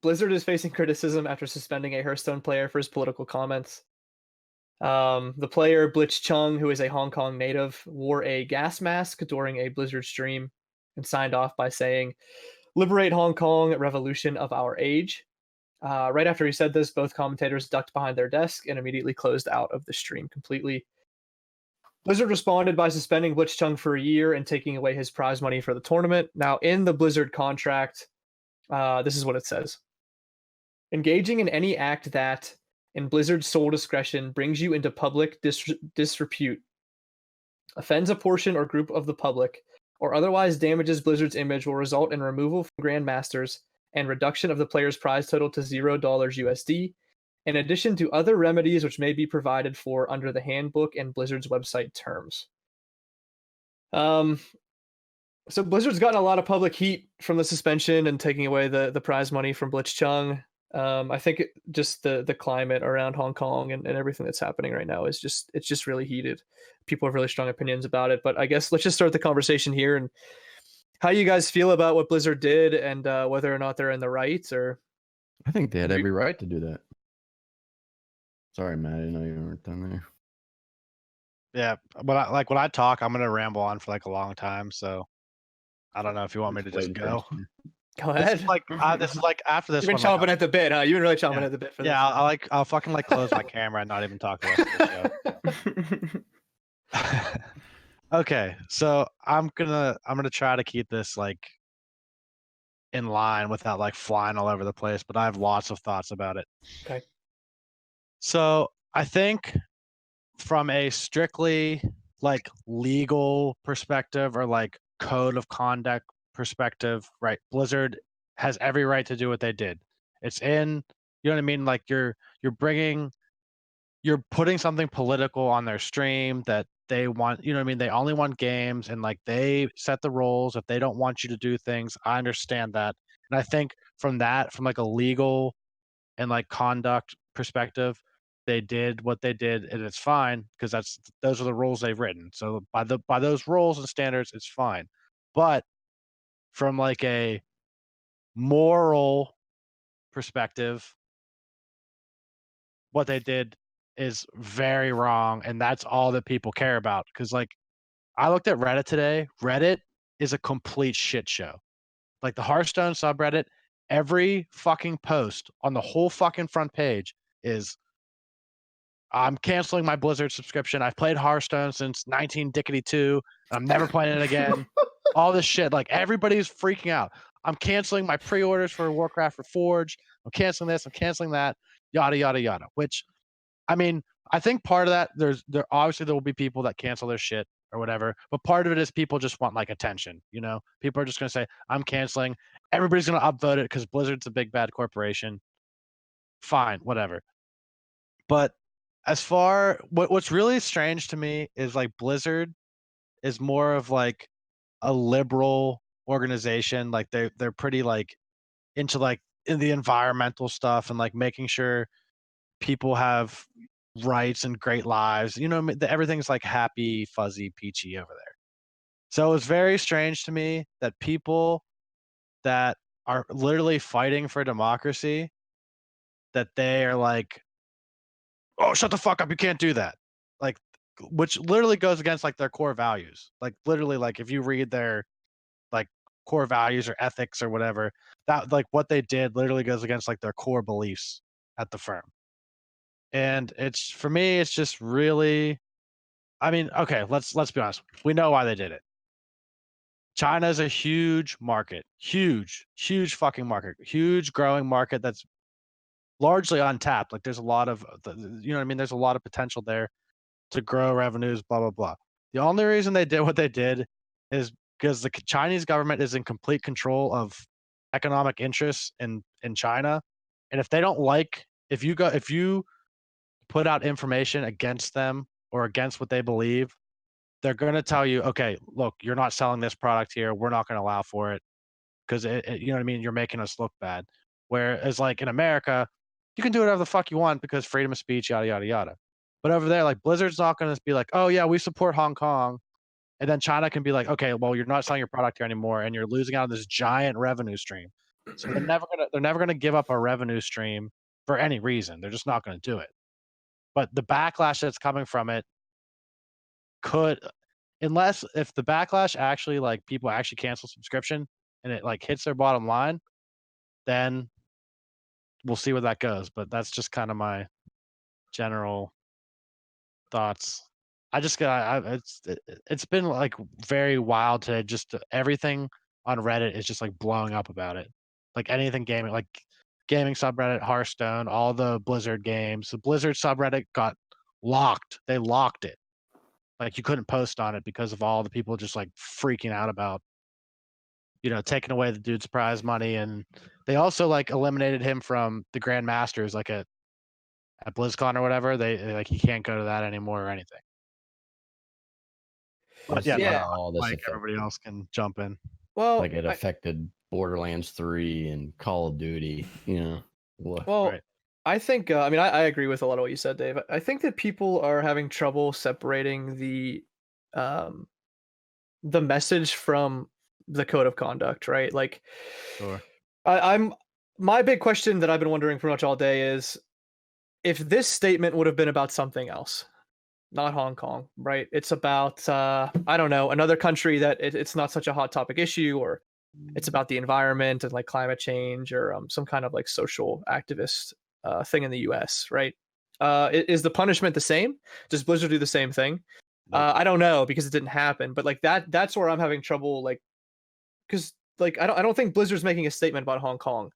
Blizzard is facing criticism after suspending a Hearthstone player for his political comments. The player Blitz Chung, who is a Hong Kong native, wore a gas mask during a Blizzard stream and signed off by saying, "Liberate Hong Kong, revolution of our age." Right after he said this, both commentators ducked behind their desk and immediately closed out of the stream completely. Blizzard responded by suspending Blitz Chung for a year and taking away his prize money for the tournament. Now, in the Blizzard contract, this is what it says: engaging in any act that, in Blizzard's sole discretion, brings you into public disrepute, offends a portion or group of the public, or otherwise damages Blizzard's image will result in removal from Grandmasters and reduction of the player's prize total to $0 USD, in addition to other remedies which may be provided for under the handbook and Blizzard's website terms. So Blizzard's gotten a lot of public heat from the suspension and taking away the prize money from Blitz Chung. I think just the climate around Hong Kong and everything that's happening right now is just really heated. People have really strong opinions about it. But I guess let's just start the conversation here and how you guys feel about what Blizzard did and whether or not they're in the right. Or I think they had every right to do that. Sorry, Matt, I didn't know you weren't done there. Yeah, when I talk, I'm gonna ramble on for like a long time. So I don't know if you want me to just go. Go ahead. This is like after this. You've been chomping at the bit, huh? You've been really chomping at the bit for this. Yeah, I'll fucking close my camera and not even talk the rest of the show. Okay, so I'm gonna try to keep this in line without flying all over the place, but I have lots of thoughts about it. Okay. So I think from a strictly legal perspective or code of conduct perspective, right? Blizzard has every right to do what they did. It's in, you know what I mean? You're putting something political on their stream that they want, you know what I mean? They only want games and they set the rules. If they don't want you to do things, I understand that. And I think from a legal and conduct perspective, they did what they did and it's fine because those are the rules they've written. So by those rules and standards, it's fine. But from a moral perspective, what they did is very wrong, and that's all that people care about. Because I looked at Reddit today. Reddit is a complete shit show. The Hearthstone subreddit, every fucking post on the whole fucking front page is, "I'm canceling my Blizzard subscription. I've played Hearthstone since 1992. I'm never playing it again." All this shit. Everybody's freaking out. "I'm canceling my pre-orders for Warcraft Reforged. I'm canceling this. I'm canceling that. Yada, yada, yada." Which, I mean, I think part of that, there obviously there will be people that cancel their shit or whatever, but part of it is people just want attention, you know? People are just going to say, "I'm canceling." Everybody's going to upvote it because Blizzard's a big bad corporation. Fine, whatever. But as far, what's really strange to me is Blizzard is more of a liberal organization. They're pretty into in the environmental stuff and making sure people have rights and great lives. You know, everything's happy, fuzzy, peachy over there. So it's very strange to me that people that are literally fighting for democracy, that they are "Oh, shut the fuck up, you can't do that." Which literally goes against their core values. Literally, if you read their core values or ethics or whatever, that what they did literally goes against their core beliefs at the firm. And it's, for me, it's just really, I mean, okay, let's be honest. We know why they did it. China is a huge market, huge fucking market, huge growing market that's largely untapped. There's a lot of, you know what I mean? There's a lot of potential there to grow revenues, blah, blah, blah. The only reason they did what they did is because the Chinese government is in complete control of economic interests in China. And if they don't if you put out information against them or against what they believe, they're going to tell you, "Okay, look, you're not selling this product here. We're not going to allow for it because you know what I mean? You're making us look bad." Whereas in America, you can do whatever the fuck you want because freedom of speech, yada, yada, yada. But over there, Blizzard's not going to be "Oh yeah, we support Hong Kong." And then China can be "Okay, well, you're not selling your product here anymore and you're losing out on this giant revenue stream." So they're never gonna give up a revenue stream for any reason. They're just not gonna do it. But the backlash that's coming from it could, unless if the backlash actually like people actually cancel subscription and it like hits their bottom line, then we'll see where that goes. But that's just kind of my general thoughts. I just got it's been like very wild today. Just everything on Reddit is just like blowing up about it. Like anything gaming, like gaming subreddit, Hearthstone, all the Blizzard games. The Blizzard subreddit got locked. They locked it. Like you couldn't post on it because of all the people just like freaking out about, taking away the dude's prize money, and they also like eliminated him from the Grand Masters, like at BlizzCon or whatever. They like he can't go to that anymore or anything. But yeah, Yeah. all this like affected, everybody else can jump in. Well, like it affected Borderlands 3 and Call of Duty. well, Right. I think I agree with a lot of what you said, Dave. I think that people are having trouble separating the message from the code of conduct, right? Like, Sure. my big question that I've been wondering pretty much all day is if this statement would have been about something else, not Hong Kong, right? It's about I don't know, another country that it's not such a hot topic issue, or it's about the environment and like climate change, or some kind of like social activist thing in the U.S., right? Is the punishment the same? Does Blizzard do the same thing? Nope. I don't know because it didn't happen, but like that's where I'm having trouble, like, because like I don't think Blizzard's making a statement about Hong Kong.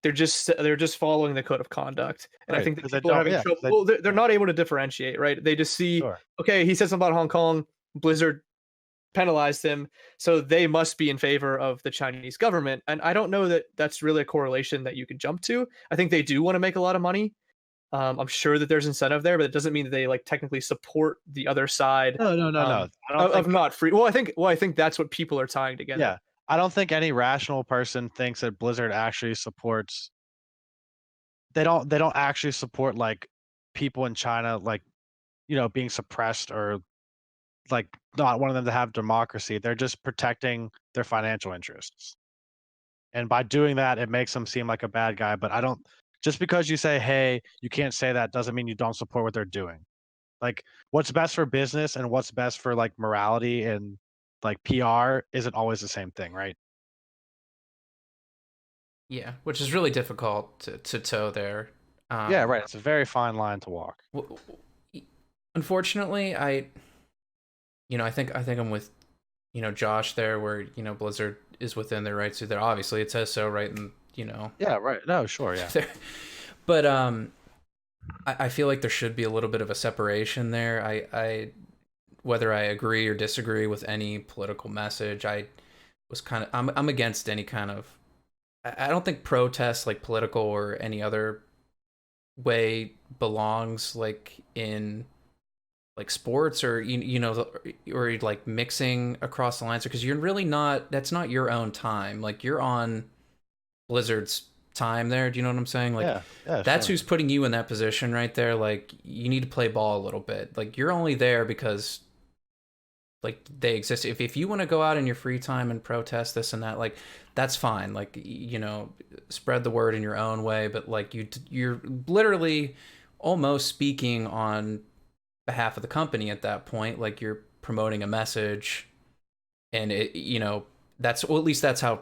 They're just following the code of conduct, and I Right, think that 'cause they people are don't- having yeah, 'cause trouble. they- Well, they're not able to differentiate, right? They just see, Sure. okay, he said something about Hong Kong, Blizzard penalized him, so they must be in favor of the Chinese government. And I don't know that that's really a correlation that you could jump to. I think they do want to make a lot of money. I'm sure that there's incentive there, but it doesn't mean that they like technically support the other side. No. I don't Of think. not free. Well, I think that's what people are tying together. Yeah, I don't think any rational person thinks that Blizzard actually supports. They don't actually support like people in China, like being suppressed or like not wanting them to have democracy. They're just protecting their financial interests. And by doing that, it makes them seem like a bad guy. But I don't, just because you say, hey, you can't say that doesn't mean you don't support what they're doing. Like what's best for business and what's best for like morality and like PR isn't always the same thing, right? Yeah, which is really difficult to toe there. Yeah, right. It's a very fine line to walk. Unfortunately, I think I'm with Josh there, where Blizzard is within their rights to there. Obviously, it says so, right? And Yeah, right. No, sure, yeah. But I feel like there should be a little bit of a separation there. I whether I agree or disagree with any political message, I'm against any kind of. I don't think protest, like political or any other way, belongs like in like sports or or like mixing across the lines, because you're really not. That's not your own time. Like you're on Blizzard's time there. Do you know what I'm saying? Like yeah, that's sure. who's putting you in that position right there. Like you need to play ball a little bit. Like you're only there because like they exist. If you want to go out in your free time and protest this and that, like that's fine. Like spread the word in your own way. But like you're literally almost speaking on behalf of the company at that point. Like you're promoting a message, and it that's, well, at least that's how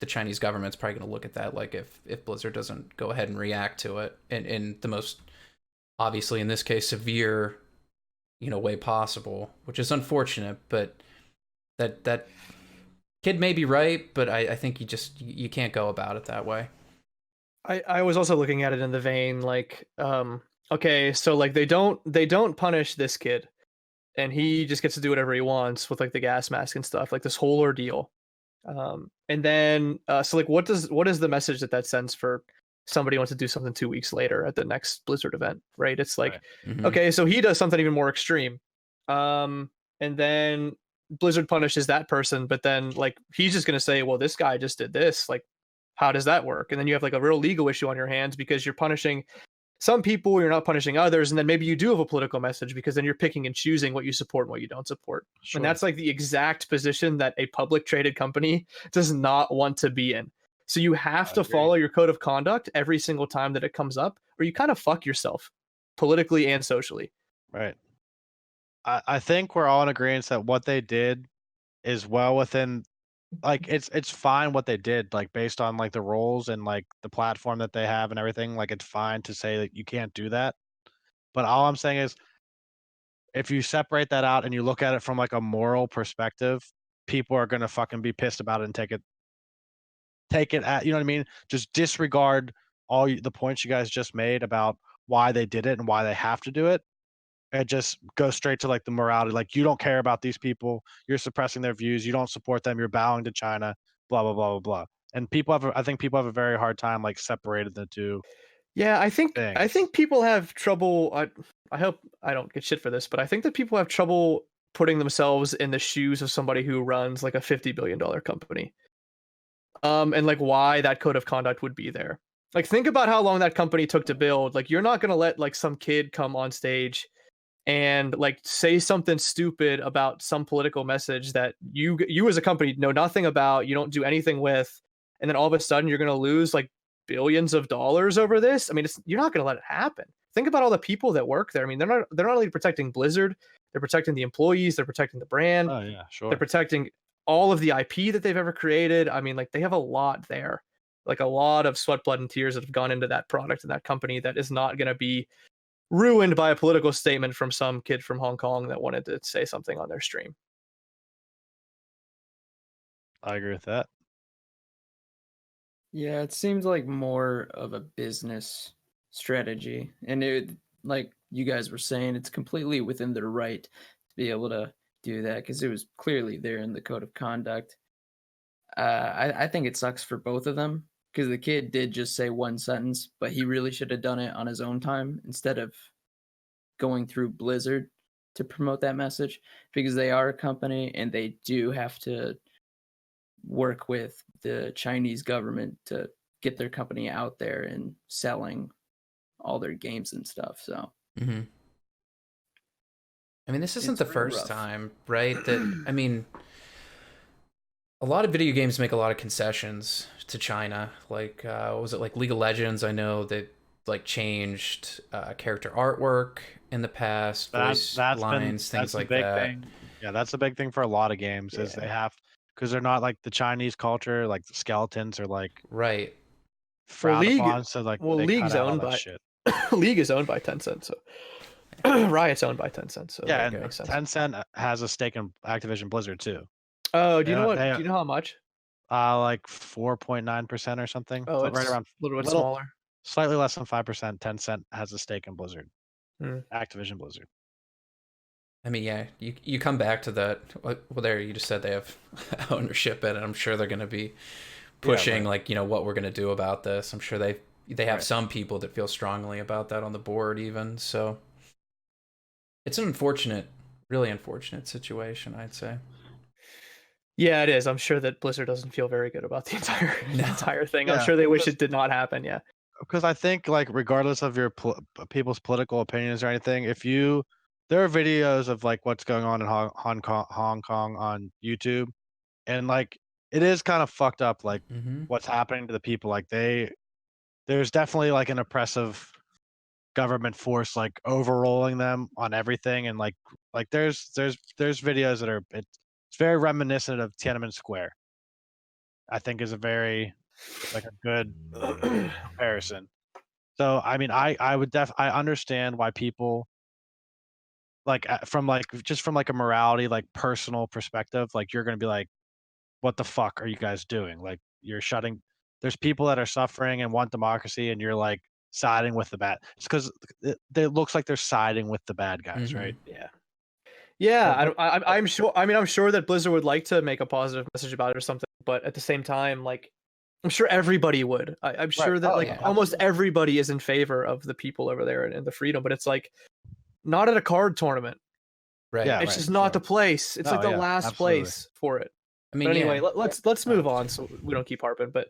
the Chinese government's probably going to look at that. Like if Blizzard doesn't go ahead and react to it in the most, obviously in this case, severe way possible, which is unfortunate, but that kid may be right, but I think you can't go about it that way. I was also looking at it in the vein like, okay, so like they don't punish this kid, and he just gets to do whatever he wants with like the gas mask and stuff, like this whole ordeal. And then so like what is the message that sends for somebody who wants to do something 2 weeks later at the next Blizzard event, right? It's like, Right. Mhm. okay, so he does something even more extreme, and then Blizzard punishes that person, but then like he's just gonna say, well, this guy just did this, like how does that work? And then you have like a real legal issue on your hands because you're punishing some people, you're not punishing others, and then maybe you do have a political message because then you're picking and choosing what you support and what you don't support. Sure. And that's like the exact position that a public traded company does not want to be in. So you have to follow your code of conduct every single time that it comes up, or you kind of fuck yourself politically and socially. Right. I think we're all in agreement that what they did is well within, like, it's fine what they did, like, based on like the roles and like the platform that they have and everything. Like, it's fine to say that you can't do that. But all I'm saying is, if you separate that out and you look at it from like a moral perspective, people are gonna fucking be pissed about it and take it at, you know what I mean? Just disregard the points you guys just made about why they did it and why they have to do it. And just go straight to like the morality. Like, you don't care about these people. You're suppressing their views. You don't support them. You're bowing to China. Blah blah blah blah blah. And I think people have a very hard time like separating the two. Yeah, I think things. people have trouble. I hope I don't get shit for this, but I think that people have trouble putting themselves in the shoes of somebody who runs like a $50 billion company. And like why that code of conduct would be there. Like, think about how long that company took to build. Like, you're not gonna let like some kid come on stage and like say something stupid about some political message that you as a company know nothing about, you don't do anything with, and then all of a sudden you're going to lose like billions of dollars over this. I mean, you're not going to let it happen. Think about all the people that work there. I mean, they're not only protecting Blizzard, they're protecting the employees, they're protecting the brand, Oh yeah, sure. they're protecting all of the IP that they've ever created. I mean, like, they have a lot there, like a lot of sweat, blood, and tears that have gone into that product and that company that is not going to be ruined by a political statement from some kid from Hong Kong that wanted to say something on their stream. I agree with that. Yeah, it seems like more of a business strategy. And it, like you guys were saying, it's completely within their right to be able to do that because it was clearly there in the code of conduct. I think it sucks for both of them because the kid did just say one sentence, but he really should have done it on his own time instead of going through Blizzard to promote that message, because they are a company and they do have to work with the Chinese government to get their company out there and selling all their games and stuff. So, I mean, this isn't It's the pretty first rough. time, right? That, I mean, a lot of video games make a lot of concessions to China. Like, was it like League of Legends? I know that like changed character artwork in the past, voice lines, things like that. Thing. Yeah, that's a big thing for a lot of games is they have, because they're not like the Chinese culture. Like, the skeletons are like Right. frowned upon, so like they League's cut out all owned that by shit. League is owned by Tencent, so Riot's owned by Tencent, so Yeah, that and makes sense. Tencent has a stake in Activision Blizzard too. Oh, do you They- know what? they- Do you know how much? Like 4.9% or something. Oh, So it's right around, a little bit little- smaller. slightly less than 5%. Tencent has a stake in Blizzard, Hmm. Activision Blizzard. I mean, yeah, you come back to that. Well, there, you just said they have ownership in it. I'm sure they're going to be pushing, like, you know, what we're going to do about this. I'm sure they have some people that feel strongly about that on the board even. So it's an unfortunate, really unfortunate situation, I'd say. Yeah, it is. I'm sure that Blizzard doesn't feel very good about the entire thing. I'm Yeah, sure they wish it did not happen. Yeah. Because I think, like, regardless of your people's political opinions or anything, there are videos of like what's going on in Hong Kong on YouTube, and like it is kind of fucked up, like what's happening to the people. Like, there's definitely like an oppressive government force like overruling them on everything, and like there's videos that are it's very reminiscent of Tiananmen Square. I think is a very like a good comparison. So I mean, I would I understand why people like from like just from like a morality, like personal perspective, like you're gonna be like, what the fuck are you guys doing? Like, you're shutting. There's people that are suffering and want democracy, and you're like siding with the bad. It's because it looks like they're siding with the bad guys, right? Yeah. Yeah, I'm sure. I mean, I'm sure that Blizzard would like to make a positive message about it or something, but at the same time, like, I'm sure everybody would. I'm sure that like almost everybody is in favor of the people over there and the freedom, but it's like not at a card tournament. Right. Yeah, it's just not the place. It's like the last place for it. I mean, but anyway, let's move on so we don't keep harping. But